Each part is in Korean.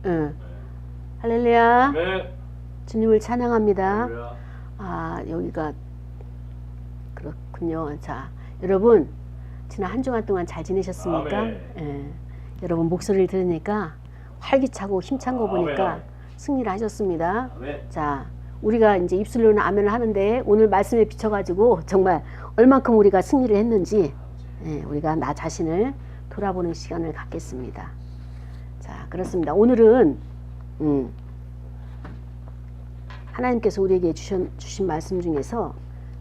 응. 할렐루야. 네. 주님을 찬양합니다. 할렐루야. 아, 여기가 그렇군요. 자, 여러분 지난 한 주간 동안 잘 지내셨습니까? 아멘. 예. 여러분 목소리를 들으니까 활기차고 힘찬 거 보니까 아멘. 승리를 하셨습니다. 아멘. 자, 우리가 이제 입술로는 아멘을 하는데 오늘 말씀에 비춰가지고 정말 얼만큼 우리가 승리를 했는지 우리가 나 자신을 돌아보는 시간을 갖겠습니다. 자, 그렇습니다. 오늘은 하나님께서 우리에게 주신 말씀 중에서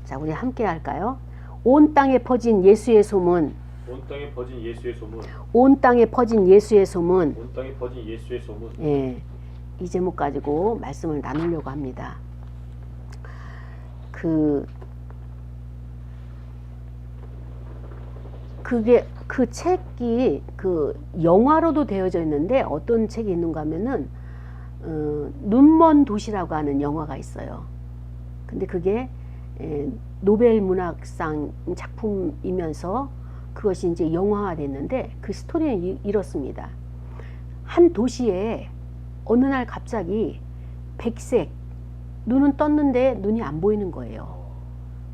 자, 우리 함께 할까요? 온 땅에 퍼진 예수의 소문. 온 땅에 퍼진 예수의 소문. 온 땅에 퍼진 예수의 소문. 온 땅에 퍼진 예수의 소문. 예, 이 제목 가지고 말씀을 나누려고 합니다. 그 책이 영화로도 되어져 있는데 어떤 책이 있는가 하면은 눈먼 도시라고 하는 영화가 있어요. 근데 그게 노벨 문학상 작품이면서 그것이 이제 영화화 됐는데 그 스토리는 이렇습니다. 한 도시에 어느 날 갑자기 백색, 눈은 떴는데 눈이 안 보이는 거예요.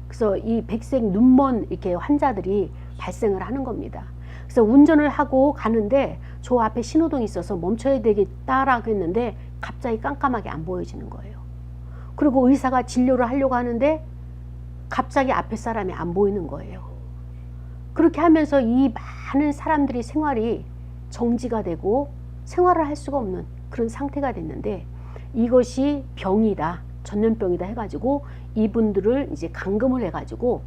그래서 이 백색 눈먼 이렇게 환자들이 발생을 하는 겁니다. 그래서 운전을 하고 가는데 저 앞에 신호등이 있어서 멈춰야 되겠다라고 했는데 갑자기 깜깜하게 안 보여지는 거예요. 그리고 의사가 진료를 하려고 하는데 갑자기 앞에 사람이 안 보이는 거예요. 그렇게 하면서 이 많은 사람들이 생활이 정지가 되고 생활을 할 수가 없는 그런 상태가 됐는데 이것이 병이다, 전염병이다 해가지고 이분들을 이제 감금을 해가지고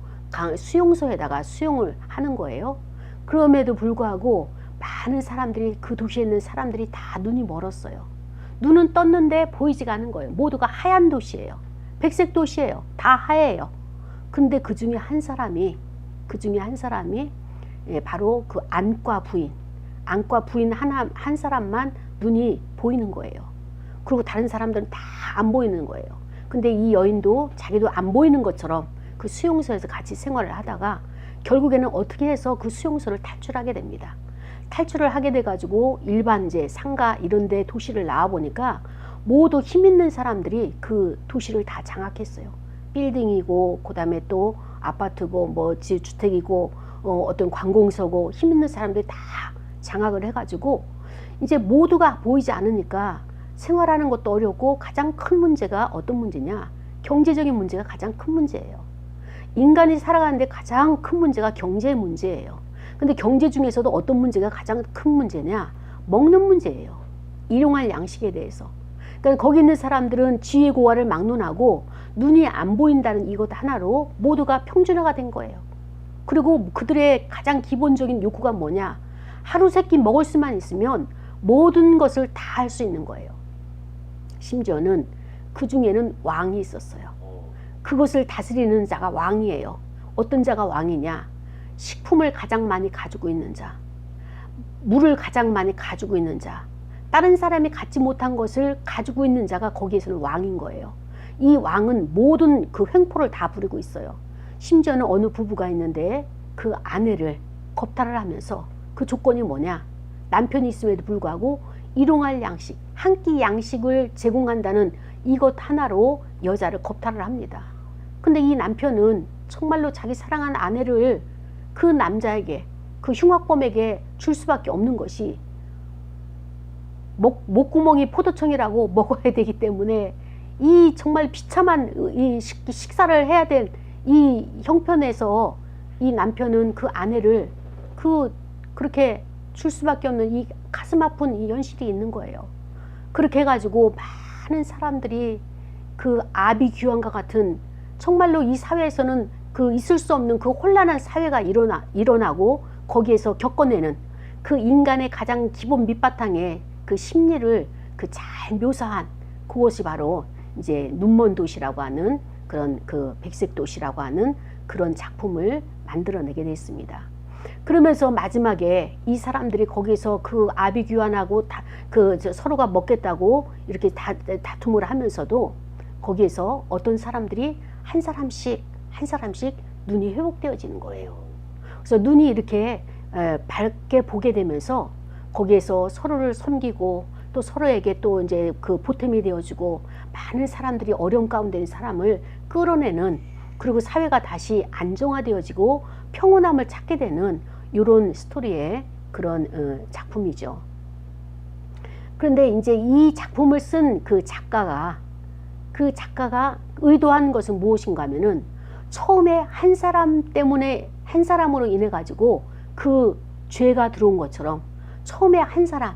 수용소에다가 수용을 하는 거예요. 그럼에도 불구하고 많은 사람들이 그 도시에 있는 사람들이 다 눈이 멀었어요. 눈은 떴는데 보이지가 않은 거예요. 모두가 하얀 도시예요. 백색 도시예요. 다 하얘요. 근데 그 중에 한 사람이 바로 그 안과 부인 한 사람만 눈이 보이는 거예요. 그리고 다른 사람들은 다 안 보이는 거예요. 근데 이 여인도 자기도 안 보이는 것처럼 그 수용소에서 같이 생활을 하다가 결국에는 어떻게 해서 그 수용소를 탈출하게 됩니다. 탈출을 하게 돼가지고 일반 이제 상가 이런 데 도시를 나와보니까 모두 힘 있는 사람들이 그 도시를 다 장악했어요. 빌딩이고 그 다음에 또 아파트고 뭐 주택이고 어떤 관공서고 힘 있는 사람들이 다 장악을 해가지고 이제 모두가 보이지 않으니까 생활하는 것도 어렵고 가장 큰 문제가 어떤 문제냐? 경제적인 문제가 가장 큰 문제예요. 인간이 살아가는데 가장 큰 문제가 경제 문제예요. 근데 경제 중에서도 어떤 문제가 가장 큰 문제냐? 먹는 문제예요. 일용할 양식에 대해서. 그러니까 거기 있는 사람들은 지혜 고하를 막론하고 눈이 안 보인다는 이것 하나로 모두가 평준화가 된 거예요. 그리고 그들의 가장 기본적인 욕구가 뭐냐? 하루 세 끼 먹을 수만 있으면 모든 것을 다 할 수 있는 거예요. 심지어는 그 중에는 왕이 있었어요. 그것을 다스리는 자가 왕이에요. 어떤 자가 왕이냐? 식품을 가장 많이 가지고 있는 자, 물을 가장 많이 가지고 있는 자, 다른 사람이 갖지 못한 것을 가지고 있는 자가 거기에서는 왕인 거예요. 이 왕은 모든 그 횡포를 다 부리고 있어요. 심지어는 어느 부부가 있는데 그 아내를 겁탈을 하면서 그 조건이 뭐냐? 남편이 있음에도 불구하고 일용할 양식, 한 끼 양식을 제공한다는 이것 하나로 여자를 겁탈을 합니다. 근데 이 남편은 정말로 자기 사랑하는 아내를 그 남자에게, 그 흉악범에게 줄 수밖에 없는 것이 목구멍이 포도청이라고 먹어야 되기 때문에 이 정말 비참한 이 식사를 해야 될 이 형편에서 이 남편은 그 아내를 그렇게 줄 수밖에 없는 이 가슴 아픈 이 현실이 있는 거예요. 그렇게 해가지고 많은 사람들이 그 아비규환과 같은 정말로 이 사회에서는 그 있을 수 없는 그 혼란한 사회가 일어나고 거기에서 겪어내는 그 인간의 가장 기본 밑바탕에 그 심리를 그 잘 묘사한 그것이 바로 이제 눈먼 도시라고 하는 그런 그 백색 도시라고 하는 그런 작품을 만들어내게 됐습니다. 그러면서 마지막에 이 사람들이 거기서 그 아비규환하고 서로가 먹겠다고 이렇게 다툼을 하면서도 거기에서 어떤 사람들이 한 사람씩 눈이 회복되어지는 거예요. 그래서 눈이 이렇게 밝게 보게 되면서 거기에서 서로를 섬기고 또 서로에게 또 이제 그 보탬이 되어주고 많은 사람들이 어려움 가운데 있는 사람을 끌어내는, 그리고 사회가 다시 안정화되어지고 평온함을 찾게 되는 이런 스토리의 그런 작품이죠. 그런데 이제 이 작품을 쓴 그 작가가 의도한 것은 무엇인가 하면은 처음에 한 사람 때문에, 한 사람으로 인해 가지고 그 죄가 들어온 것처럼 처음에 한 사람,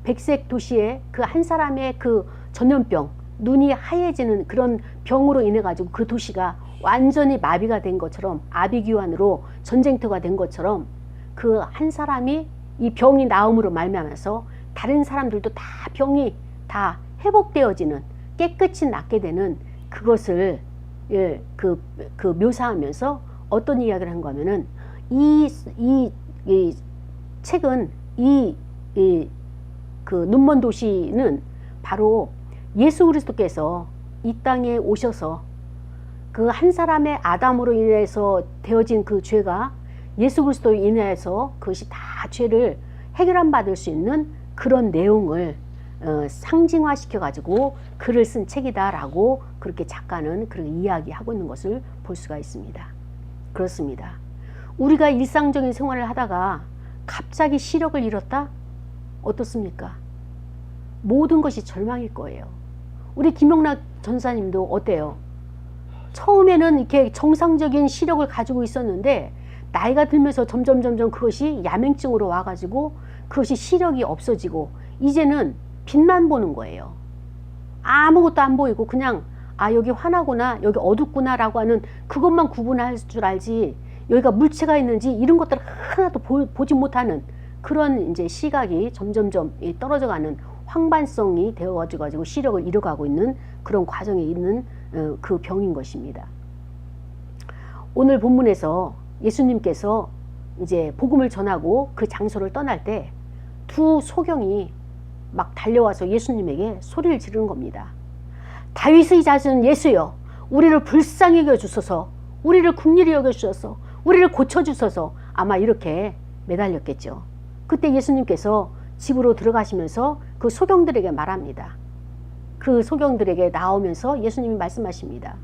백색 도시에 그 한 사람의 그 전염병, 눈이 하얘지는 그런 병으로 인해 가지고 그 도시가 완전히 마비가 된 것처럼, 아비규환으로 전쟁터가 된 것처럼 그 한 사람이 이 병이 나음으로 말미암아서 다른 사람들도 다 병이 다 회복되어지는, 깨끗이 낫게 되는 그것을 묘사하면서 어떤 이야기를 한 거면은 이 책은 그 눈먼 도시는 바로 예수 그리스도께서 이 땅에 오셔서 그 한 사람의 아담으로 인해서 되어진 그 죄가 예수 그리스도로 인해서 그것이 다 죄를 해결함 받을 수 있는 그런 내용을 상징화시켜 가지고 글을 쓴 책이다라고 그렇게 작가는 그렇게 이야기하고 있는 것을 볼 수가 있습니다. 그렇습니다. 우리가 일상적인 생활을 하다가 갑자기 시력을 잃었다? 어떻습니까? 모든 것이 절망일 거예요. 우리 김영락 전사님도 어때요? 처음에는 이렇게 정상적인 시력을 가지고 있었는데 나이가 들면서 점점 그것이 야맹증으로 와가지고 그것이 시력이 없어지고 이제는 빛만 보는 거예요. 아무것도 안 보이고 그냥 여기 환하구나, 여기 어둡구나 라고 하는 그것만 구분할 줄 알지, 여기가 물체가 있는지 이런 것들을 하나도 보지 못하는 그런 이제 시각이 점점점 떨어져가는 황반성이 되어가지고 시력을 잃어가고 있는 그런 과정에 있는 그 병인 것입니다. 오늘 본문에서 예수님께서 이제 복음을 전하고 그 장소를 떠날 때 두 소경이 막 달려와서 예수님에게 소리를 지르는 겁니다. 다윗의 자손 예수여, 우리를 불쌍히 여겨주소서, 우리를 긍휼히 여겨주소서, 우리를 고쳐주소서. 아마 이렇게 매달렸겠죠. 그때 예수님께서 집으로 들어가시면서 그 소경들에게 말합니다. 그 소경들에게 나오면서 예수님이 말씀하십니다.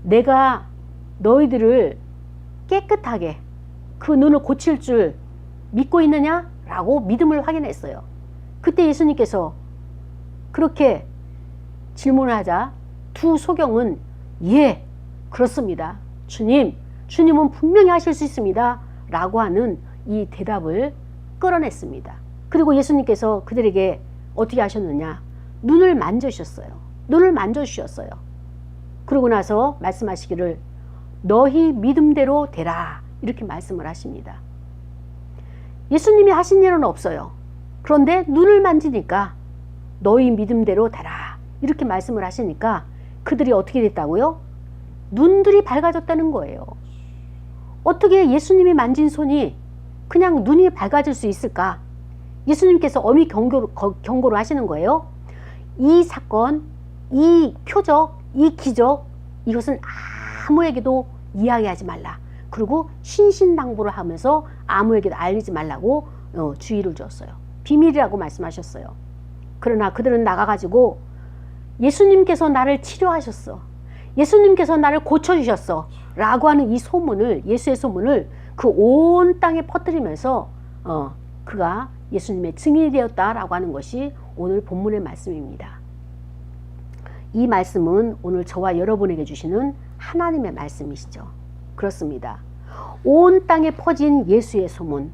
내가 너희들을 깨끗하게 그 눈을 고칠 줄 믿고 있느냐? 라고 믿음을 확인했어요. 그때 예수님께서 그렇게 질문을 하자 두 소경은 예, 그렇습니다. 주님은 분명히 하실 수 있습니다. 라고 하는 이 대답을 끌어냈습니다. 그리고 예수님께서 그들에게 어떻게 하셨느냐? 눈을 만져주셨어요. 눈을 만져주셨어요. 그러고 나서 말씀하시기를 너희 믿음대로 되라. 이렇게 말씀을 하십니다. 예수님이 하신 일은 없어요. 그런데 눈을 만지니까 너희 믿음대로 되라. 이렇게 말씀을 하시니까 그들이 어떻게 됐다고요? 눈들이 밝아졌다는 거예요. 어떻게 예수님이 만진 손이 그냥 눈이 밝아질 수 있을까? 예수님께서 엄히 경고를 하시는 거예요. 이 사건, 이 표적, 이 기적, 이것은 아무에게도 이야기하지 말라. 그리고 신신당부를 하면서 아무에게도 알리지 말라고 주의를 줬어요. 비밀이라고 말씀하셨어요. 그러나 그들은 나가가지고 예수님께서 나를 치료하셨어, 예수님께서 나를 고쳐주셨어 라고 하는 이 소문을, 예수의 소문을 그 온 땅에 퍼뜨리면서 그가 예수님의 증인이 되었다라고 하는 것이 오늘 본문의 말씀입니다. 이 말씀은 오늘 저와 여러분에게 주시는 하나님의 말씀이시죠. 그렇습니다. 온 땅에 퍼진 예수의 소문,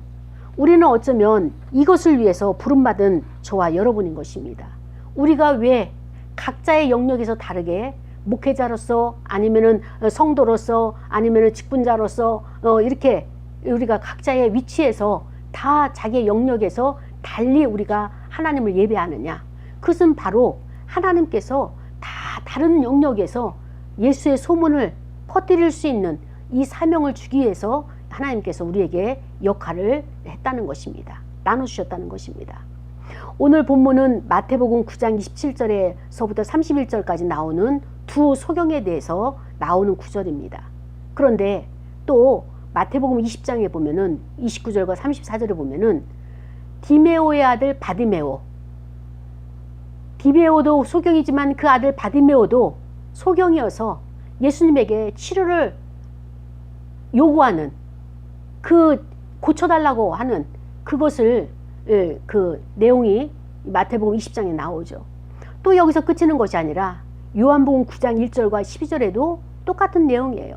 우리는 어쩌면 이것을 위해서 부름받은 저와 여러분인 것입니다. 우리가 왜 각자의 영역에서 다르게 목회자로서 아니면은 성도로서 아니면은 직분자로서 이렇게 우리가 각자의 위치에서 다 자기의 영역에서 달리 우리가 하나님을 예배하느냐? 그것은 바로 하나님께서 다 다른 영역에서 예수의 소문을 퍼뜨릴 수 있는 이 사명을 주기 위해서 하나님께서 우리에게 역할을 했다는 것입니다. 나눠주셨다는 것입니다. 오늘 본문은 마태복음 9장 27절에서부터 31절까지 나오는 두 소경에 대해서 나오는 구절입니다. 그런데 또 마태복음 20장에 보면은 29절과 34절에 보면은 디메오의 아들 바디메오, 디메오도 소경이지만 그 아들 바디메오도 소경이어서 예수님에게 치료를 요구하는 그 고쳐달라고 하는 그것을 그 내용이 마태복음 20장에 나오죠. 또 여기서 끝이는 것이 아니라 요한복음 9장 1절과 12절에도 똑같은 내용이에요.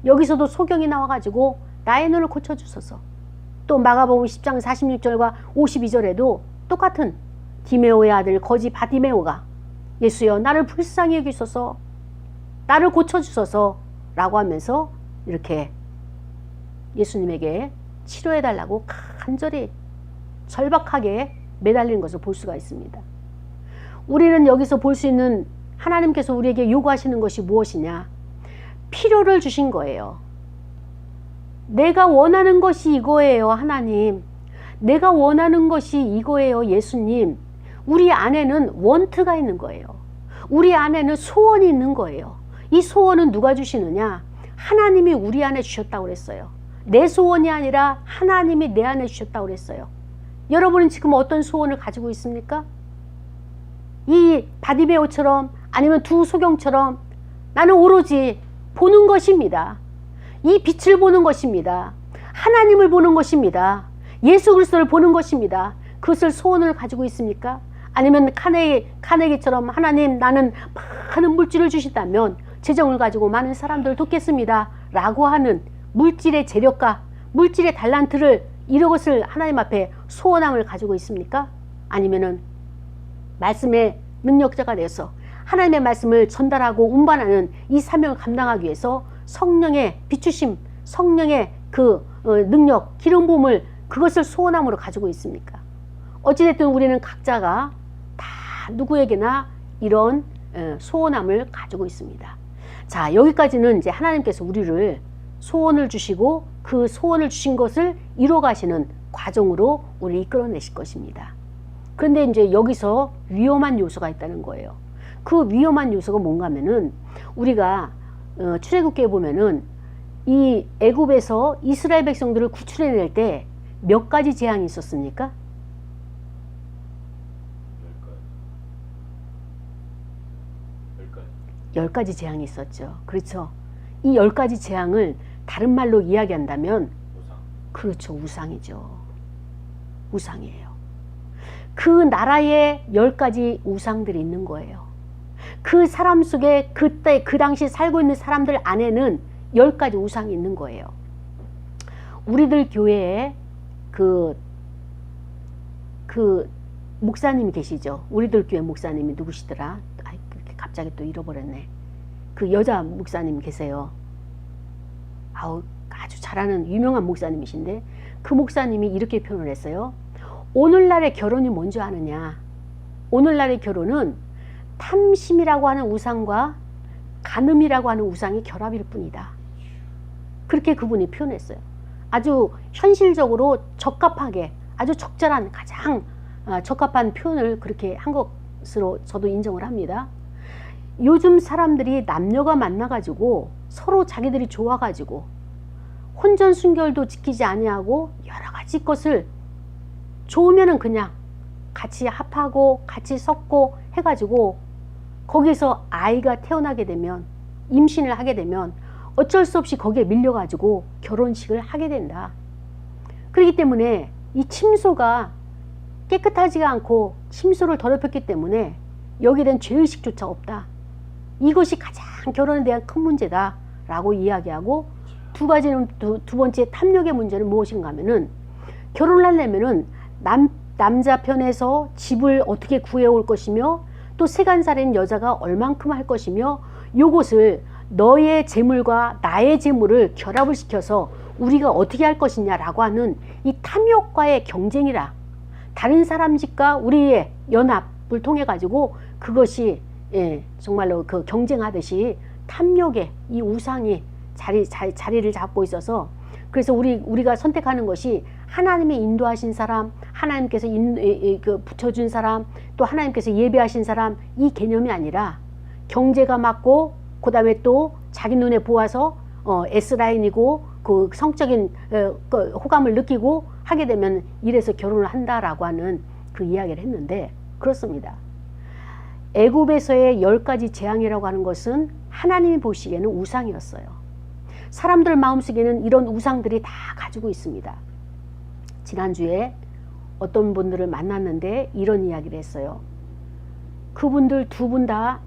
여기서도 소경이 나와가지고 나의 눈을 고쳐주소서. 또 마가복음 10장 46절과 52절에도 똑같은 디메오의 아들 거지 바디메오가 예수여 나를 불쌍히 여기소서, 나를 고쳐주소서 라고 하면서 이렇게 예수님에게 치료해달라고 간절히 절박하게 매달리는 것을 볼 수가 있습니다. 우리는 여기서 볼 수 있는 하나님께서 우리에게 요구하시는 것이 무엇이냐? 필요를 주신 거예요. 내가 원하는 것이 이거예요, 하나님. 내가 원하는 것이 이거예요, 예수님. 우리 안에는 원트가 있는 거예요. 우리 안에는 소원이 있는 거예요. 이 소원은 누가 주시느냐? 하나님이 우리 안에 주셨다고 그랬어요. 내 소원이 아니라 하나님이 내 안에 주셨다고 그랬어요. 여러분은 지금 어떤 소원을 가지고 있습니까? 이 바디메오처럼 아니면 두 소경처럼 나는 오로지 보는 것입니다. 이 빛을 보는 것입니다. 하나님을 보는 것입니다. 예수 그리스도를 보는 것입니다. 그것을 소원을 가지고 있습니까? 아니면 카네기처럼 하나님 나는 많은 물질을 주신다면 재정을 가지고 많은 사람들을 돕겠습니다 라고 하는 물질의 재력과 물질의 달란트를 이것을 하나님 앞에 소원함을 가지고 있습니까? 아니면은 말씀의 능력자가 되어서 하나님의 말씀을 전달하고 운반하는 이 사명을 감당하기 위해서 성령의 비추심, 성령의 그 능력, 기름 부음을 그것을 소원함으로 가지고 있습니까? 어찌됐든 우리는 각자가 다 누구에게나 이런 소원함을 가지고 있습니다. 자, 여기까지는 이제 하나님께서 우리를 소원을 주시고 그 소원을 주신 것을 이뤄가시는 과정으로 우리를 이끌어내실 것입니다. 그런데 이제 여기서 위험한 요소가 있다는 거예요. 그 위험한 요소가 뭔가 하면은 우리가 출애굽기에 보면은 이 애굽에서 이스라엘 백성들을 구출해낼 때 몇 가지 재앙이 있었습니까? 10가지 재앙이 있었죠. 그렇죠. 이 10가지 재앙을 다른 말로 이야기한다면 우상. 그렇죠. 우상이죠. 우상이에요. 그 나라에 10가지 우상들이 있는 거예요. 그 사람 속에 그때 그 당시 살고 있는 사람들 안에는 10가지 우상이 있는 거예요. 우리들 교회에 그 목사님이 계시죠. 우리들 교회 목사님이 누구시더라? 아이, 갑자기 또 잃어버렸네. 그 여자 목사님 계세요. 아주 잘하는 유명한 목사님이신데 그 목사님이 이렇게 표현을 했어요. 오늘날의 결혼이 뭔지 아느냐? 오늘날의 결혼은 탐심이라고 하는 우상과 간음이라고 하는 우상이 결합일 뿐이다. 그렇게 그분이 표현했어요. 아주 현실적으로 적합하게 아주 적절한 가장 적합한 표현을 그렇게 한 것으로 저도 인정을 합니다. 요즘 사람들이 남녀가 만나가지고 서로 자기들이 좋아가지고 혼전순결도 지키지 아니하고 여러 가지 것을 좋으면은 그냥 같이 합하고 같이 섞고 해가지고 거기서 아이가 태어나게 되면 임신을 하게 되면 어쩔 수 없이 거기에 밀려가지고 결혼식을 하게 된다. 그렇기 때문에 이 침소가 깨끗하지가 않고 침소를 더럽혔기 때문에 여기에 대한 죄의식조차 없다. 이것이 가장 결혼에 대한 큰 문제다 라고 이야기하고 두 번째 탐욕의 문제는 무엇인가 하면은 결혼을 하려면은 남자 편에서 집을 어떻게 구해올 것이며 또 세간살인 여자가 얼만큼 할 것이며 요것을 너의 재물과 나의 재물을 결합을 시켜서 우리가 어떻게 할 것이냐라고 하는 이 탐욕과의 경쟁이라. 다른 사람 집과 우리의 연합을 통해 가지고 그것이 정말로 그 경쟁하듯이 탐욕의 이 우상이 자리를 잡고 있어서 그래서 우리가 선택하는 것이 하나님의 인도하신 사람, 하나님께서 붙여준 사람, 또 하나님께서 예배하신 사람 이 개념이 아니라 경제가 맞고 그 다음에 또 자기 눈에 보아서 S라인이고 그 성적인 호감을 느끼고 하게 되면 이래서 결혼을 한다라고 하는 그 이야기를 했는데 그렇습니다. 애굽에서의 10가지 재앙이라고 하는 것은 하나님이 보시기에는 우상이었어요. 사람들 마음속에는 이런 우상들이 다 가지고 있습니다. 지난주에 어떤 분들을 만났는데 이런 이야기를 했어요. 그분들 두 분 다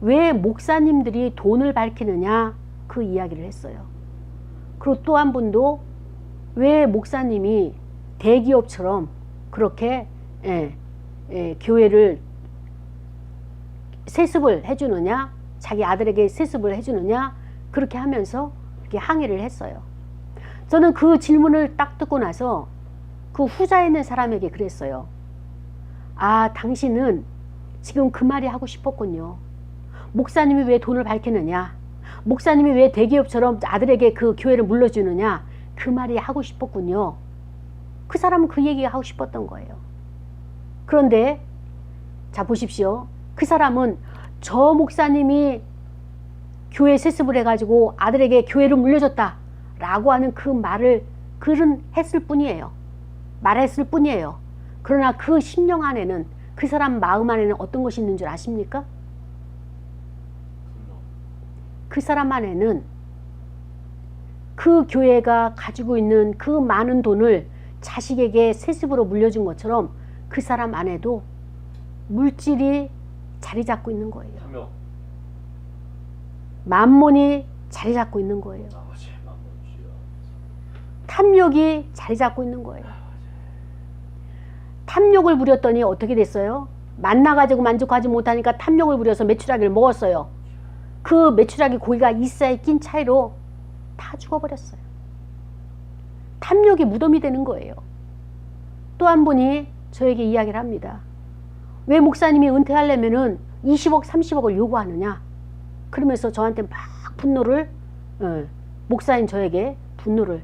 왜 목사님들이 돈을 밝히느냐 그 이야기를 했어요. 그리고 또 한 분도 왜 목사님이 대기업처럼 그렇게 교회를 세습을 해주느냐, 자기 아들에게 세습을 해주느냐, 그렇게 하면서 이렇게 항의를 했어요. 저는 그 질문을 딱 듣고 나서 그 후자에 있는 사람에게 그랬어요. 아, 당신은 지금 그 말이 하고 싶었군요. 목사님이 왜 돈을 밝히느냐, 목사님이 왜 대기업처럼 아들에게 그 교회를 물려주느냐, 그 말이 하고 싶었군요. 그 사람은 그 얘기가 하고 싶었던 거예요. 그런데 자 보십시오. 그 사람은 저 목사님이 교회 세습을 해가지고 아들에게 교회를 물려줬다 라고 하는 그 말을 글은 했을 뿐이에요. 말했을 뿐이에요. 그러나 그 심령 안에는, 그 사람 마음 안에는 어떤 것이 있는 줄 아십니까? 그 사람 안에는 그 교회가 가지고 있는 그 많은 돈을 자식에게 세습으로 물려준 것처럼 그 사람 안에도 물질이 자리 잡고 있는 거예요. 만몬이 자리 잡고 있는 거예요. 탐욕이 자리 잡고 있는 거예요. 탐욕을 부렸더니 어떻게 됐어요? 만나가지고 만족하지 못하니까 탐욕을 부려서 메추라기를 먹었어요. 그 메추라기 고기가 이싸에 낀 차이로 다 죽어버렸어요. 탐욕이 무덤이 되는 거예요. 또 한 분이 저에게 이야기를 합니다. 왜 목사님이 은퇴하려면은 20억, 30억을 요구하느냐? 그러면서 저한테 막 분노를, 목사인 저에게 분노를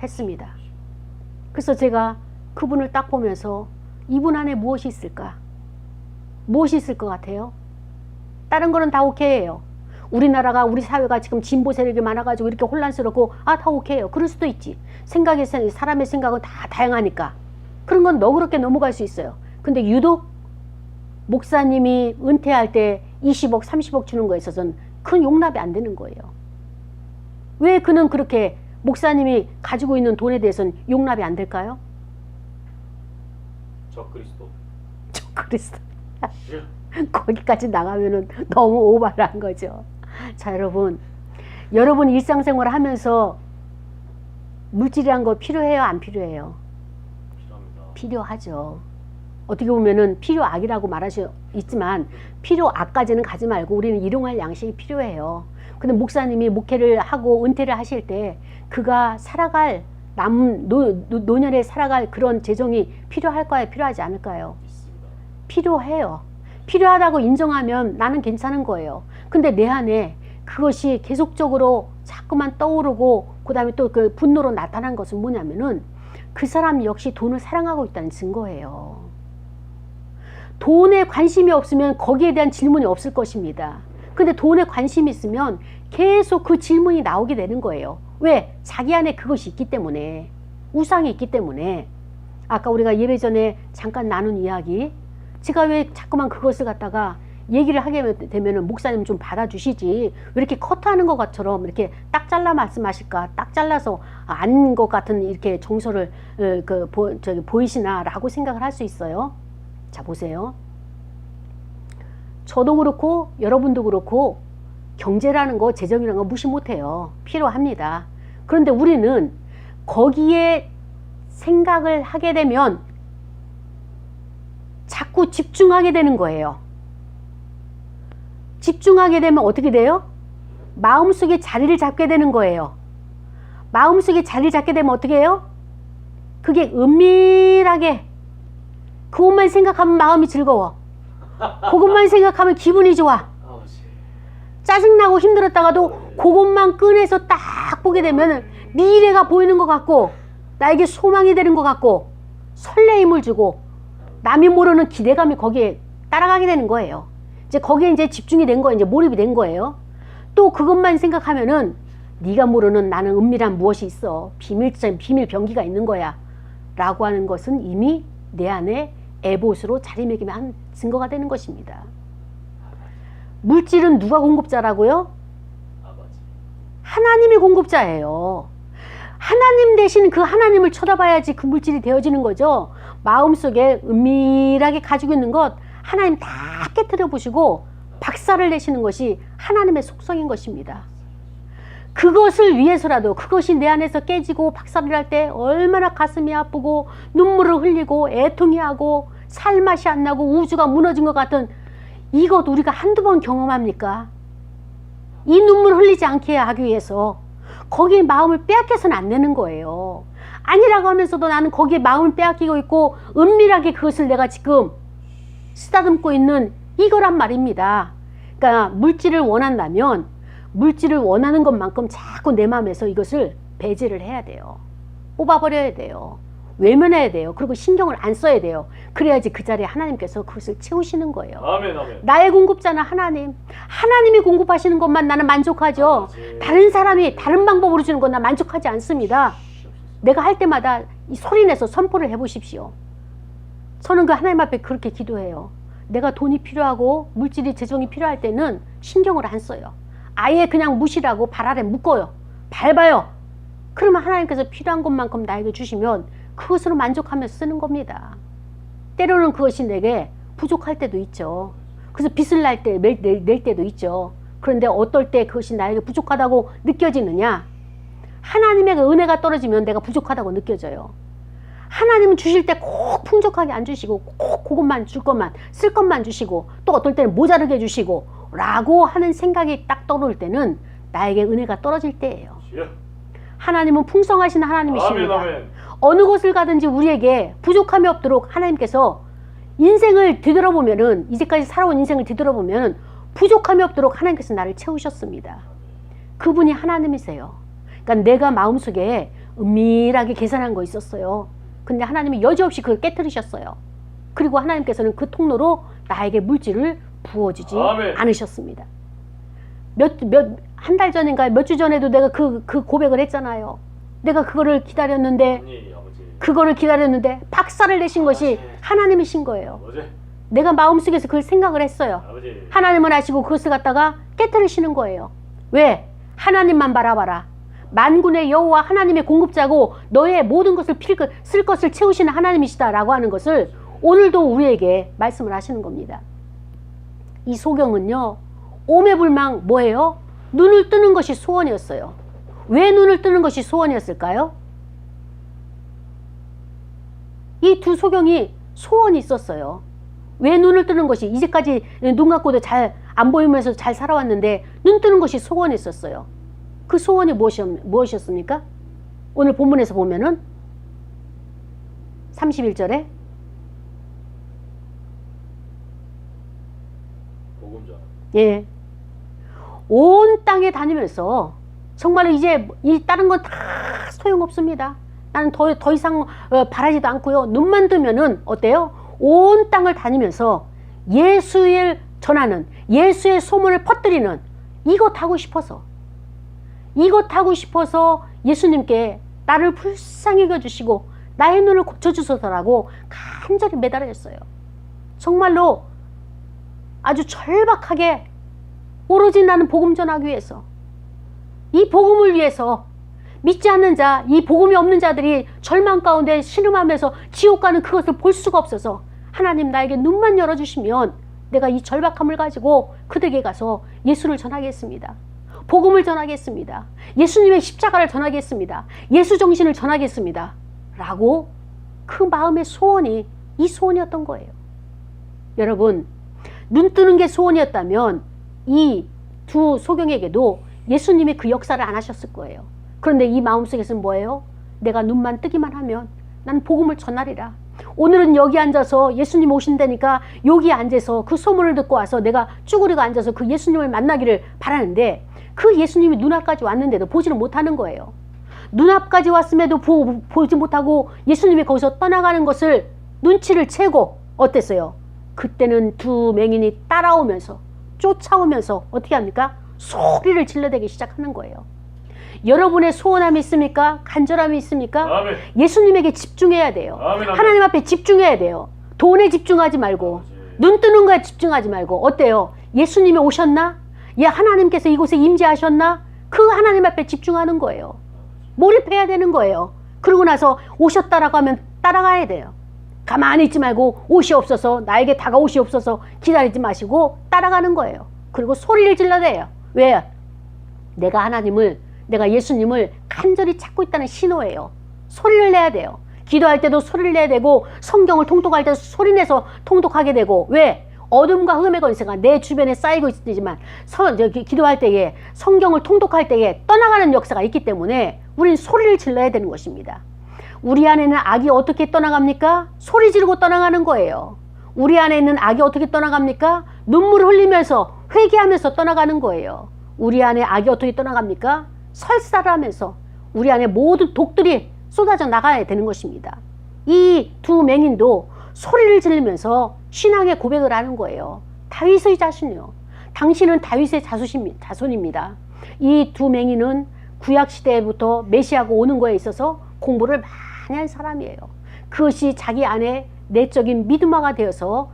했습니다. 그래서 제가 그분을 딱 보면서 이분 안에 무엇이 있을까? 무엇이 있을 것 같아요? 다른 거는 다 오케이예요. 우리나라가, 우리 사회가 지금 진보 세력이 많아가지고 이렇게 혼란스럽고, 아, 다 오케이예요. 그럴 수도 있지. 사람의 생각은 다 다양하니까. 그런 건 너그럽게 넘어갈 수 있어요. 근데 유독 목사님이 은퇴할 때 20억, 30억 주는 거에 있어서는 큰 용납이 안 되는 거예요. 왜 그는 그렇게 목사님이 가지고 있는 돈에 대해서는 용납이 안 될까요? 적그리스도. 적그리스도. 거기까지 나가면은 너무 오버를 한 거죠. 자, 여러분 일상생활을 하면서 물질이란 거 필요해요, 안 필요해요? 필요합니다. 필요하죠. 어떻게 보면은 필요악이라고 말할 수 있지만 필요악까지는 가지 말고 우리는 일용할 양식이 필요해요. 근데 목사님이 목회를 하고 은퇴를 하실 때 그가 살아갈 노년에 살아갈 그런 재정이 필요할까요? 필요하지 않을까요? 있습니다. 필요해요. 필요하다고 인정하면 나는 괜찮은 거예요. 근데 내 안에 그것이 계속적으로 자꾸만 떠오르고 그 다음에 또 그 분노로 나타난 것은 뭐냐면은 그 사람 역시 돈을 사랑하고 있다는 증거예요. 돈에 관심이 없으면 거기에 대한 질문이 없을 것입니다. 근데 돈에 관심이 있으면 계속 그 질문이 나오게 되는 거예요. 왜? 자기 안에 그것이 있기 때문에, 우상이 있기 때문에. 아까 우리가 예배 전에 잠깐 나눈 이야기, 제가 왜 자꾸만 그것을 갖다가 얘기를 하게 되면은 목사님 좀 받아주시지, 왜 이렇게 커트하는 것 것처럼 이렇게 딱 잘라 말씀하실까, 딱 잘라서 아닌 것 같은 이렇게 정서를 보이시나 라고 생각을 할 수 있어요. 자, 보세요. 저도 그렇고 여러분도 그렇고 경제라는 거, 재정이라는 거 무시 못해요. 필요합니다. 그런데 우리는 거기에 생각을 하게 되면 자꾸 집중하게 되는 거예요. 집중하게 되면 어떻게 돼요? 마음속에 자리를 잡게 되는 거예요. 마음속에 자리를 잡게 되면 어떻게 해요? 그게 은밀하게 그것만 생각하면 마음이 즐거워. 그것만 생각하면 기분이 좋아. 짜증나고 힘들었다가도 그것만 꺼내서 딱 보게 되면 미래가 보이는 것 같고 나에게 소망이 되는 것 같고 설레임을 주고 남이 모르는 기대감이 거기에 따라가게 되는 거예요. 이제 거기에 이제 집중이 된 거예요. 이제 몰입이 된 거예요. 또 그것만 생각하면은 네가 모르는 나는 은밀한 무엇이 있어. 비밀 병기가 있는 거야. 라고 하는 것은 이미 내 안에 에봇으로 자리매김한 증거가 되는 것입니다. 물질은 누가 공급자라고요? 아버지. 하나님이 공급자예요. 하나님 대신 그 하나님을 쳐다봐야지 그 물질이 되어지는 거죠. 마음속에 은밀하게 가지고 있는 것 하나님 다 깨트려 보시고 박살을 내시는 것이 하나님의 속성인 것입니다. 그것을 위해서라도 그것이 내 안에서 깨지고 박살을 날 때 얼마나 가슴이 아프고 눈물을 흘리고 애통해하고 살맛이 안 나고 우주가 무너진 것 같은 이것 우리가 한두 번 경험합니까? 이 눈물 흘리지 않게 하기 위해서 거기에 마음을 빼앗겨서는 안 되는 거예요. 아니라고 하면서도 나는 거기에 마음을 빼앗기고 있고 은밀하게 그것을 내가 지금 쓰다듬고 있는 이거란 말입니다. 그러니까 물질을 원한다면 물질을 원하는 것만큼 자꾸 내 마음에서 이것을 배제를 해야 돼요. 뽑아버려야 돼요. 외면해야 돼요. 그리고 신경을 안 써야 돼요. 그래야지 그 자리에 하나님께서 그것을 채우시는 거예요. 아멘, 아멘. 나의 공급자는 하나님. 하나님이 공급하시는 것만 나는 만족하죠. 아버지. 다른 사람이 다른 방법으로 주는 건 난 만족하지 않습니다. 내가 할 때마다 이 소리내서 선포를 해보십시오. 저는 그 하나님 앞에 그렇게 기도해요. 내가 돈이 필요하고 물질이 재정이 필요할 때는 신경을 안 써요. 아예 그냥 무시하고 발 아래 묶어요. 밟아요. 그러면 하나님께서 필요한 것만큼 나에게 주시면 그것으로 만족하며 쓰는 겁니다. 때로는 그것이 내게 부족할 때도 있죠. 그래서 빚을 낼 때도 있죠. 그런데 어떨 때 그것이 나에게 부족하다고 느껴지느냐? 하나님의 그 은혜가 떨어지면 내가 부족하다고 느껴져요. 하나님은 주실 때 꼭 풍족하게 안 주시고 꼭 그것만 줄 것만 쓸 것만 주시고 또 어떨 때는 모자르게 주시고 라고 하는 생각이 딱 떠오를 때는 나에게 은혜가 떨어질 때예요. 하나님은 풍성하신 하나님이십니다. 아멘, 아멘. 어느 곳을 가든지 우리에게 부족함이 없도록 하나님께서 인생을 뒤돌아보면은 이제까지 살아온 인생을 뒤돌아보면은 부족함이 없도록 하나님께서 나를 채우셨습니다. 그분이 하나님이세요. 그러니까 내가 마음속에 은밀하게 계산한 거 있었어요. 근데 하나님이 여지없이 그걸 깨뜨리셨어요. 그리고 하나님께서는 그 통로로 나에게 물질을 부어주지 아멘. 않으셨습니다. 한 달 전인가 몇 주 전에도 내가 그 고백을 했잖아요. 내가 그거를 기다렸는데 아니, 아버지. 그거를 기다렸는데 박살을 내신 것이 하나님이신 거예요. 아버지. 내가 마음속에서 그걸 생각을 했어요. 아버지. 하나님은 아시고 그것을 갖다가 깨뜨리시는 거예요. 왜? 하나님만 바라봐라. 만군의 여호와 하나님의 공급자고 너의 모든 것을 쓸 것을 채우시는 하나님이시다라고 하는 것을 오늘도 우리에게 말씀을 하시는 겁니다. 이 소경은요. 오매불망 뭐예요? 눈을 뜨는 것이 소원이었어요. 왜 눈을 뜨는 것이 소원이었을까요? 이 두 소경이 소원이 있었어요. 왜 눈을 뜨는 것이 이제까지 눈 감고도 잘 안 보이면서 잘 살아왔는데 눈 뜨는 것이 소원이 있었어요. 그 소원이 무엇이었습니까? 오늘 본문에서 보면은 31절에 복음자. 예. 온 땅에 다니면서 정말 이제 이 다른 건 다 소용없습니다. 나는 더 이상 바라지도 않고요. 눈만 뜨면은 어때요? 온 땅을 다니면서 예수를 전하는 예수의 소문을 퍼뜨리는 이것 하고 싶어서 예수님께 나를 불쌍히 여겨주시고 나의 눈을 고쳐주소서라고 간절히 매달렸어요. 정말로 아주 절박하게 오로지 나는 복음 전하기 위해서 이 복음을 위해서 믿지 않는 자, 이 복음이 없는 자들이 절망 가운데 신음하면서 지옥 가는 그것을 볼 수가 없어서 하나님 나에게 눈만 열어주시면 내가 이 절박함을 가지고 그들에게 가서 예수를 전하겠습니다. 복음을 전하겠습니다. 예수님의 십자가를 전하겠습니다. 예수 정신을 전하겠습니다. 라고 그 마음의 소원이 이 소원이었던 거예요. 여러분, 눈 뜨는 게 소원이었다면 이 두 소경에게도 예수님이 그 역사를 안 하셨을 거예요. 그런데 이 마음속에서는 뭐예요? 내가 눈만 뜨기만 하면 난 복음을 전하리라. 오늘은 여기 앉아서 예수님 오신다니까 여기 앉아서 그 소문을 듣고 와서 내가 쭈그리고 앉아서 그 예수님을 만나기를 바라는데 그 예수님이 눈앞까지 왔는데도 보지를 못하는 거예요. 눈앞까지 왔음에도 보지 못하고 예수님이 거기서 떠나가는 것을 눈치를 채고 어땠어요? 그때는 두 맹인이 따라오면서 쫓아오면서 어떻게 합니까? 소리를 질러대기 시작하는 거예요. 여러분의 소원함이 있습니까? 간절함이 있습니까? 아멘. 예수님에게 집중해야 돼요. 아멘, 아멘. 하나님 앞에 집중해야 돼요. 돈에 집중하지 말고 눈 뜨는 거에 집중하지 말고 어때요? 예수님이 오셨나? 예, 하나님께서 이곳에 임재하셨나? 그 하나님 앞에 집중하는 거예요. 몰입해야 되는 거예요. 그러고 나서 오셨다라고 하면 따라가야 돼요. 가만히 있지 말고 옷이 없어서 나에게 다가오시 없어서 기다리지 마시고 따라가는 거예요. 그리고 소리를 질러대요. 왜? 내가 예수님을 간절히 찾고 있다는 신호예요. 소리를 내야 돼요. 기도할 때도 소리를 내야 되고 성경을 통독할 때도 소리 내서 통독하게 되고 왜? 어둠과 흑암의 권세가 내 주변에 쌓이고 있지만 기도할 때에 성경을 통독할 때에 떠나가는 역사가 있기 때문에 우리는 소리를 질러야 되는 것입니다. 우리 안에는 악이 어떻게 떠나갑니까? 소리 지르고 떠나가는 거예요. 우리 안에 있는 악이 어떻게 떠나갑니까? 눈물을 흘리면서 회개하면서 떠나가는 거예요. 우리 안에 악이 어떻게 떠나갑니까? 설사를 하면서 우리 안에 모든 독들이 쏟아져 나가야 되는 것입니다. 이 두 맹인도 소리를 지르면서 신앙의 고백을 하는 거예요. 다윗의 자손이요. 당신은 다윗의 자손입니다. 이 두 맹인은 구약시대부터 메시아가 오는 거에 있어서 공부를 많이 한 사람이에요. 그것이 자기 안에 내적인 믿음화가 되어서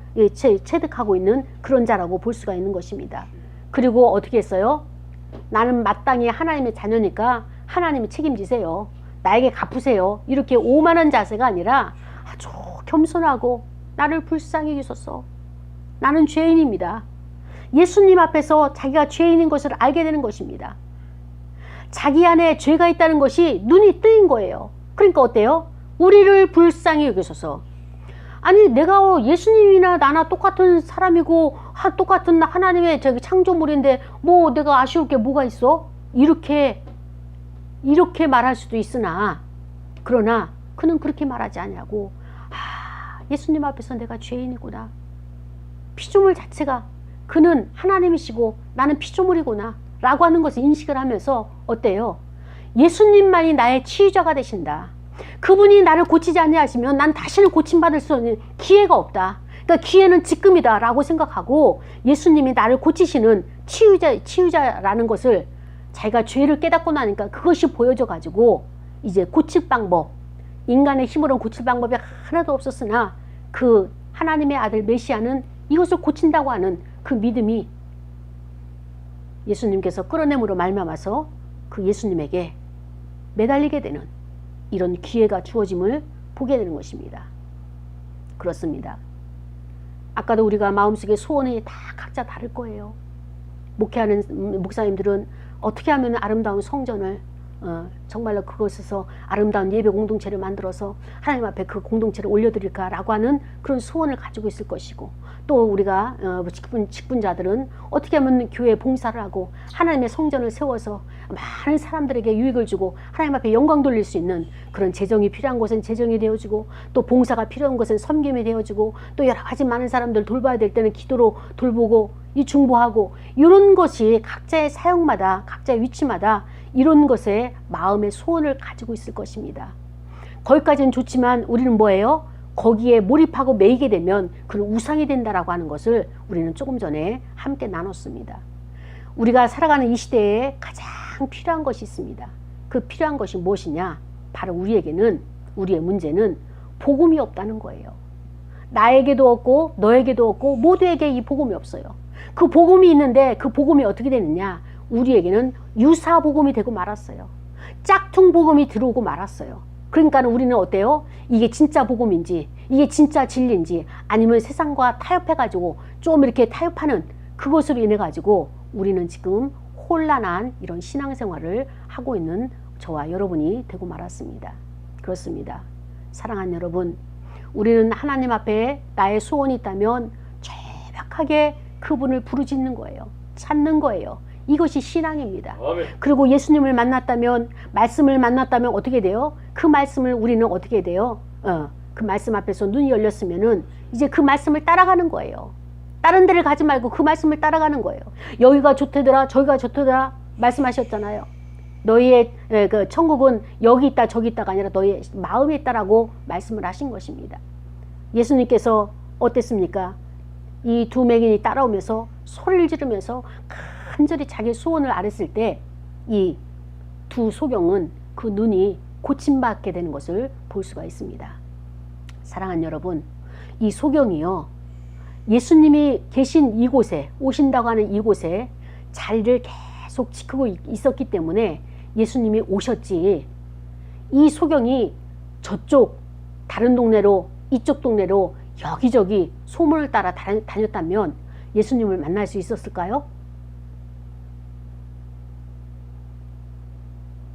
체득하고 있는 그런 자라고 볼 수가 있는 것입니다. 그리고 어떻게 했어요? 나는 마땅히 하나님의 자녀니까 하나님이 책임지세요. 나에게 갚으세요. 이렇게 오만한 자세가 아니라 아주 겸손하고 나를 불쌍히 여기소서. 나는 죄인입니다. 예수님 앞에서 자기가 죄인인 것을 알게 되는 것입니다. 자기 안에 죄가 있다는 것이 눈이 뜨인 거예요. 그러니까 어때요? 우리를 불쌍히 여기소서. 아니 내가 예수님이나 나나 똑같은 사람이고 똑같은 하나님의 창조물인데 뭐 내가 아쉬울 게 뭐가 있어? 이렇게 말할 수도 있으나 그러나 그는 그렇게 말하지 않냐고. 예수님 앞에서 내가 죄인이구나. 피조물 자체가 그는 하나님이시고 나는 피조물이구나 라고 하는 것을 인식을 하면서 어때요? 예수님만이 나의 치유자가 되신다. 그분이 나를 고치지 아니하시면 난 다시는 고침받을 수 있는 기회가 없다. 그러니까 기회는 지금이다 라고 생각하고 예수님이 나를 고치시는 치유자라는 것을 자기가 죄를 깨닫고 나니까 그것이 보여져 가지고 이제 고칠 방법, 인간의 힘으로는 고칠 방법이 하나도 없었으나 그 하나님의 아들 메시아는 이것을 고친다고 하는 그 믿음이 예수님께서 끌어내므로 말미암아서 그 예수님에게 매달리게 되는 이런 기회가 주어짐을 보게 되는 것입니다. 그렇습니다. 아까도 우리가 마음속에 소원이 다 각자 다를 거예요. 목회하는 목사님들은 어떻게 하면 아름다운 성전을 정말로 그것에서 아름다운 예배 공동체를 만들어서 하나님 앞에 그 공동체를 올려드릴까라고 하는 그런 소원을 가지고 있을 것이고, 또 우리가 직분자들은 어떻게 하면 교회에 봉사를 하고 하나님의 성전을 세워서 많은 사람들에게 유익을 주고 하나님 앞에 영광 돌릴 수 있는 그런 재정이 필요한 곳은 재정이 되어주고, 또 봉사가 필요한 곳은 섬김이 되어주고, 또 여러 가지 많은 사람들 돌봐야 될 때는 기도로 돌보고 이 중보하고, 이런 것이 각자의 사역마다 각자의 위치마다 이런 것에 마음의 소원을 가지고 있을 것입니다. 거기까지는 좋지만 우리는 뭐예요? 거기에 몰입하고 매이게 되면 그런 우상이 된다라고 하는 것을 우리는 조금 전에 함께 나눴습니다. 우리가 살아가는 이 시대에 가장 필요한 것이 있습니다. 그 필요한 것이 무엇이냐? 바로 우리에게는, 우리의 문제는 복음이 없다는 거예요. 나에게도 없고 너에게도 없고 모두에게 이 복음이 없어요. 그 복음이 있는데 그 복음이 어떻게 되느냐? 우리에게는 유사 복음이 되고 말았어요. 짝퉁 복음이 들어오고 말았어요. 그러니까 우리는 어때요? 이게 진짜 복음인지, 이게 진짜 진리인지, 아니면 세상과 타협해가지고 좀 이렇게 타협하는 그것으로 인해가지고 우리는 지금 혼란한 이런 신앙생활을 하고 있는 저와 여러분이 되고 말았습니다. 그렇습니다. 사랑하는 여러분, 우리는 하나님 앞에 나의 소원이 있다면 절박하게 그분을 부르짖는 거예요. 찾는 거예요. 이것이 신앙입니다. 아멘. 그리고 예수님을 만났다면, 말씀을 만났다면 어떻게 돼요? 그 말씀을 우리는 어떻게 돼요? 그 말씀 앞에서 눈이 열렸으면은 이제 그 말씀을 따라가는 거예요. 다른 데를 가지 말고 그 말씀을 따라가는 거예요. 여기가 좋대더라, 저기가 좋대더라 말씀하셨잖아요. 너희의 그 천국은 여기 있다 저기 있다가 아니라 너희의 마음에 있다라고 말씀을 하신 것입니다. 예수님께서 어땠습니까? 이 두 맹인이 따라오면서 소리를 지르면서 간절히 자기 소원을 아랬을 때 이 두 소경은 그 눈이 고침받게 되는 것을 볼 수가 있습니다. 사랑하는 여러분, 이 소경이요. 예수님이 계신 이곳에, 오신다고 하는 이곳에 자리를 계속 지키고 있었기 때문에 예수님이 오셨지. 이 소경이 저쪽 다른 동네로, 이쪽 동네로 여기저기 소문을 따라 다녔다면 예수님을 만날 수 있었을까요?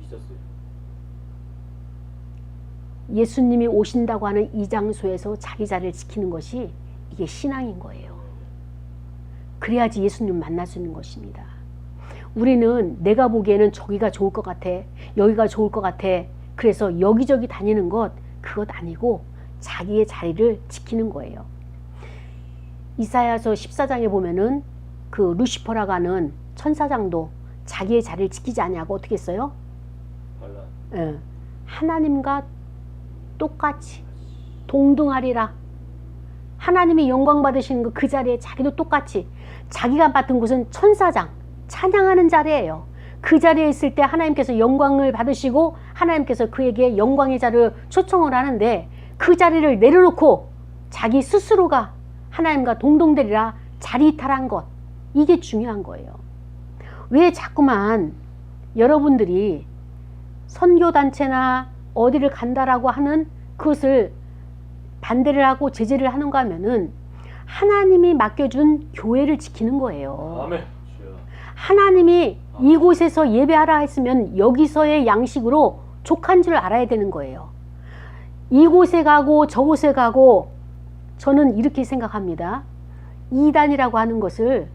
있었어요. 예수님이 오신다고 하는 이 장소에서 자기 자리를 지키는 것이 이게 신앙인 거예요. 그래야지 예수님 만날 수 있는 것입니다. 우리는 내가 보기에는 저기가 좋을 것 같아, 여기가 좋을 것 같아, 그래서 여기저기 다니는 것, 그것 아니고 자기의 자리를 지키는 거예요. 이사야서 14장에 보면은 그 루시퍼라고 하는 천사장도 자기의 자리를 지키지 않냐고 어떻게 했어요? 예, 하나님과 똑같이 동등하리라. 하나님이 영광 받으시는 그 자리에 자기도 똑같이, 자기가 맡은 곳은 천사장, 찬양하는 자리예요. 그 자리에 있을 때 하나님께서 영광을 받으시고 하나님께서 그에게 영광의 자리를 초청을 하는데, 그 자리를 내려놓고 자기 스스로가 하나님과 동등되리라 자리 이탈한 것, 이게 중요한 거예요. 왜 자꾸만 여러분들이 선교단체나 어디를 간다라고 하는 그것을 반대를 하고 제재를 하는가 하면은 하나님이 맡겨준 교회를 지키는 거예요. 아멘. 하나님이 이곳에서 예배하라 했으면 여기서의 양식으로 족한 줄 알아야 되는 거예요. 이곳에 가고 저곳에 가고, 저는 이렇게 생각합니다. 이단이라고 하는 것을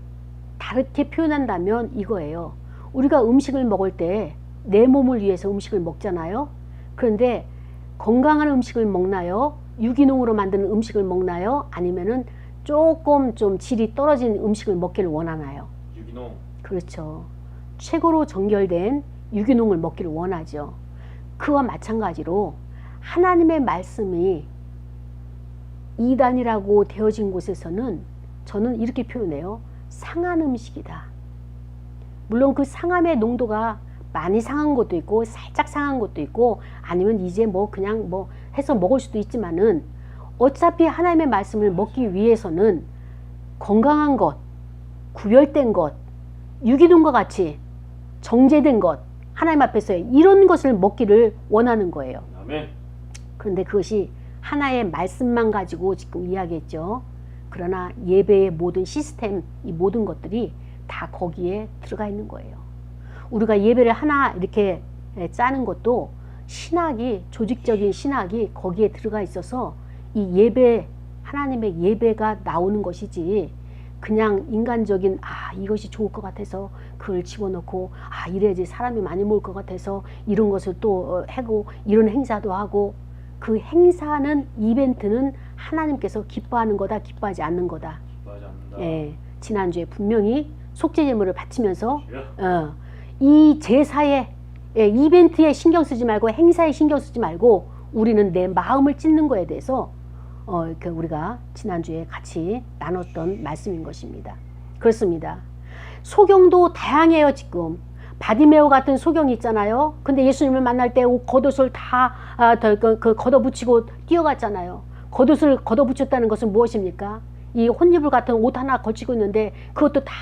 다르게 표현한다면 이거예요. 우리가 음식을 먹을 때 내 몸을 위해서 음식을 먹잖아요. 그런데 건강한 음식을 먹나요? 유기농으로 만드는 음식을 먹나요? 아니면은 조금 좀 질이 떨어진 음식을 먹기를 원하나요? 유기농. 그렇죠. 최고로 정결된 유기농을 먹기를 원하죠. 그와 마찬가지로 하나님의 말씀이 이단이라고 되어진 곳에서는 저는 이렇게 표현해요. 상한 음식이다. 물론 그 상함의 농도가 많이 상한 것도 있고 살짝 상한 것도 있고, 아니면 이제 뭐 그냥 뭐 해서 먹을 수도 있지만은, 어차피 하나님의 말씀을 먹기 위해서는 건강한 것, 구별된 것, 유기농과 같이 정제된 것, 하나님 앞에서 이런 것을 먹기를 원하는 거예요. 아멘. 그런데 그것이 하나의 말씀만 가지고 지금 이야기했죠. 그러나 예배의 모든 시스템, 이 모든 것들이 다 거기에 들어가 있는 거예요. 우리가 예배를 하나 이렇게 짜는 것도 신학이, 조직적인 신학이 거기에 들어가 있어서 이 예배, 하나님의 예배가 나오는 것이지, 그냥 인간적인 이것이 좋을 것 같아서 그걸 집어넣고 이래야지 사람이 많이 모일 것 같아서 이런 것을 또 하고, 이런 행사도 하고, 그 행사는, 이벤트는 하나님께서 기뻐하는 거다, 기뻐하지 않는 거다. 기뻐하지 않는다. 예, 지난주에 분명히 속죄제물을 바치면서 이 제사에, 이벤트에 신경 쓰지 말고 행사에 신경 쓰지 말고 우리는 내 마음을 찢는 거에 대해서 우리가 지난주에 같이 나눴던 말씀인 것입니다. 그렇습니다. 소경도 다양해요. 지금 바디메오 같은 소경이 있잖아요. 근데 예수님을 만날 때 겉옷을 다 걷어붙이고 뛰어갔잖아요. 겉옷을 걷어붙였다는 것은 무엇입니까? 이 혼이불 같은 옷 하나 걸치고 있는데 그것도 다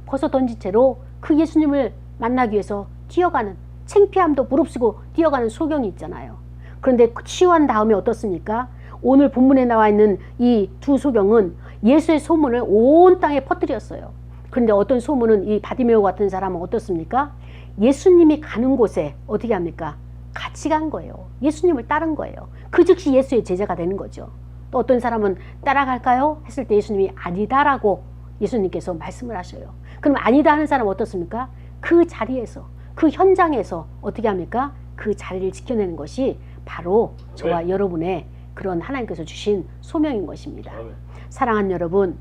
벗어 던진 채로 그 예수님을 만나기 위해서 뛰어가는, 창피함도 무릅쓰고 뛰어가는 소경이 있잖아요. 그런데 치유한 다음에 어떻습니까? 오늘 본문에 나와 있는 이 두 소경은 예수의 소문을 온 땅에 퍼뜨렸어요. 그런데 어떤 소문은, 이 바디메오 같은 사람은 어떻습니까? 예수님이 가는 곳에 어떻게 합니까? 같이 간 거예요. 예수님을 따른 거예요. 그 즉시 예수의 제자가 되는 거죠. 또 어떤 사람은 따라갈까요? 했을 때 예수님이 아니다라고 예수님께서 말씀을 하셔요. 그럼 아니다 하는 사람은 어떻습니까? 그 자리에서, 그 현장에서 어떻게 합니까? 그 자리를 지켜내는 것이 바로 저와 여러분의 그런 하나님께서 주신 소명인 것입니다. 사랑하는 여러분,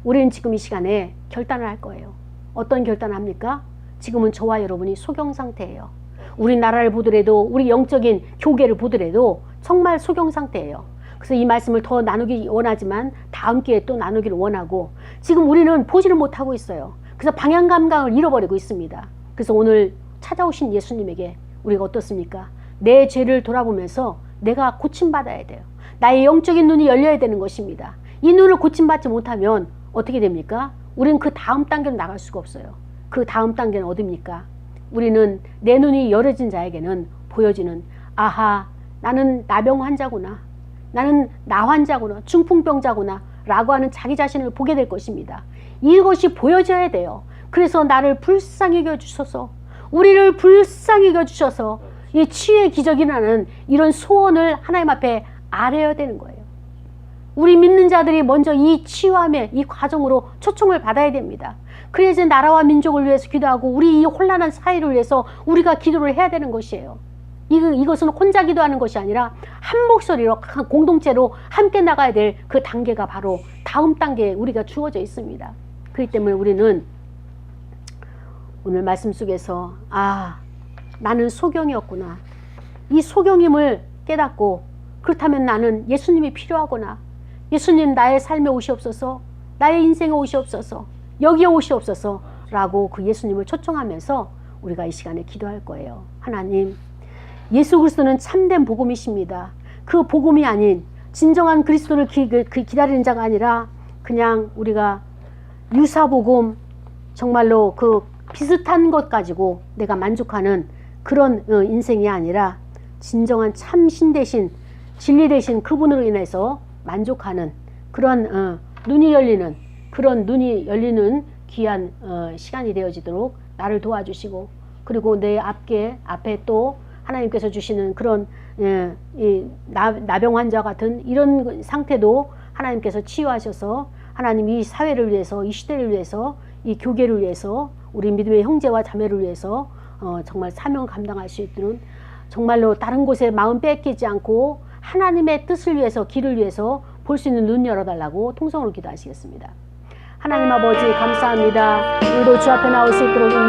우리는 지금 이 시간에 결단을 할 거예요. 어떤 결단을 합니까? 지금은 저와 여러분이 소경 상태예요. 우리나라를 보더라도, 우리 영적인 교계를 보더라도 정말 소경 상태예요. 그래서 이 말씀을 더 나누기 원하지만 다음 기회에 또 나누기를 원하고, 지금 우리는 보지를 못하고 있어요. 그래서 방향 감각을 잃어버리고 있습니다. 그래서 오늘 찾아오신 예수님에게 우리가 어떻습니까? 내 죄를 돌아보면서 내가 고침받아야 돼요. 나의 영적인 눈이 열려야 되는 것입니다. 이 눈을 고침받지 못하면 어떻게 됩니까? 우리는 그 다음 단계로 나갈 수가 없어요. 그 다음 단계는 어디입니까? 우리는 내 눈이 열어진 자에게는 보여지는, 아하, 나는 나병 환자구나, 나는 나 환자구나, 중풍병자구나 라고 하는 자기 자신을 보게 될 것입니다. 이것이 보여져야 돼요. 그래서 나를 불쌍히 여겨주셔서, 우리를 불쌍히 여겨주셔서 이 치유의 기적이라는 이런 소원을 하나님 앞에 아뢰어야 되는 거예요. 우리 믿는 자들이 먼저 이 치유함의 이 과정으로 초청을 받아야 됩니다. 그래서 나라와 민족을 위해서 기도하고 우리 이 혼란한 사회를 위해서 우리가 기도를 해야 되는 것이에요. 이것은 혼자 기도하는 것이 아니라 한 목소리로 공동체로 함께 나가야 될 그 단계가 바로 다음 단계에 우리가 주어져 있습니다. 그렇기 때문에 우리는 오늘 말씀 속에서 나는 소경이었구나, 이 소경임을 깨닫고, 그렇다면 나는 예수님이 필요하구나, 예수님 나의 삶에 오시옵소서, 나의 인생에 오시옵소서, 여기에 오시옵소서 라고 그 예수님을 초청하면서 우리가 이 시간에 기도할 거예요. 하나님, 예수 그리스도는 참된 복음이십니다. 그 복음이 아닌 진정한 그리스도를 기다리는 자가 아니라 그냥 우리가 유사복음, 정말로 그 비슷한 것 가지고 내가 만족하는 그런 인생이 아니라 진정한 참신 대신 진리 대신 그분으로 인해서 만족하는 그런 눈이 열리는, 그런 눈이 열리는 귀한 시간이 되어지도록 나를 도와주시고, 그리고 내 앞에 또 하나님께서 주시는 그런 이 나병 환자 같은 이런 상태도 하나님께서 치유하셔서 하나님 이 사회를 위해서, 이 시대를 위해서, 이 교계를 위해서, 우리 믿음의 형제와 자매를 위해서 정말 사명 감당할 수 있도록, 정말로 다른 곳에 마음 뺏기지 않고 하나님의 뜻을 위해서, 길을 위해서 볼 수 있는 눈 열어달라고 통성으로 기도하시겠습니다. 하나님 아버지 감사합니다. 우리도 주 앞에 나올 수 있도록 인도하시옵소서.